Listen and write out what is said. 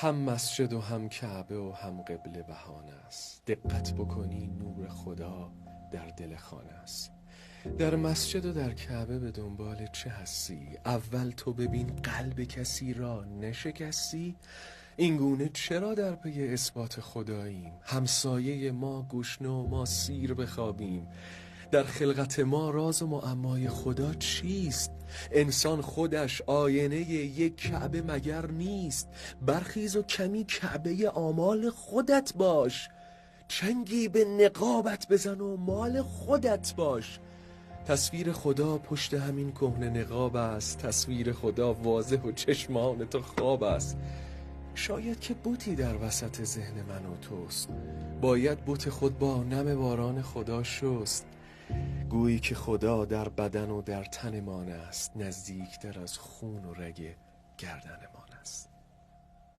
هم مسجد و هم کعبه و هم قبله بهانه است. دقت بکنی نور خدا در دل خانه است. در مسجد و در کعبه به دنبال چه هستی؟ اول تو ببین قلب کسی را نشکستی؟ اینگونه چرا در پی اثبات خداییم؟ همسایه ما گشنه و ما سیر بخوابیم. در خلقت ما راز و معمای خدا چیست؟ انسان خودش آینه یک کعبه مگر نیست؟ برخیز و کمی کعبه آمال خودت باش. چنگی به نقابت بزن و مال خودت باش. تصویر خدا پشت همین کهنه نقاب است. تصویر خدا واضح و چشمان تو خواب است. شاید که بتی در وسط ذهن من و توست. باید بت خود با نم باران خدا شست. گویی که خدا در بدن و در تن مان است، نزدیکتر از خون و رگ گردن ما.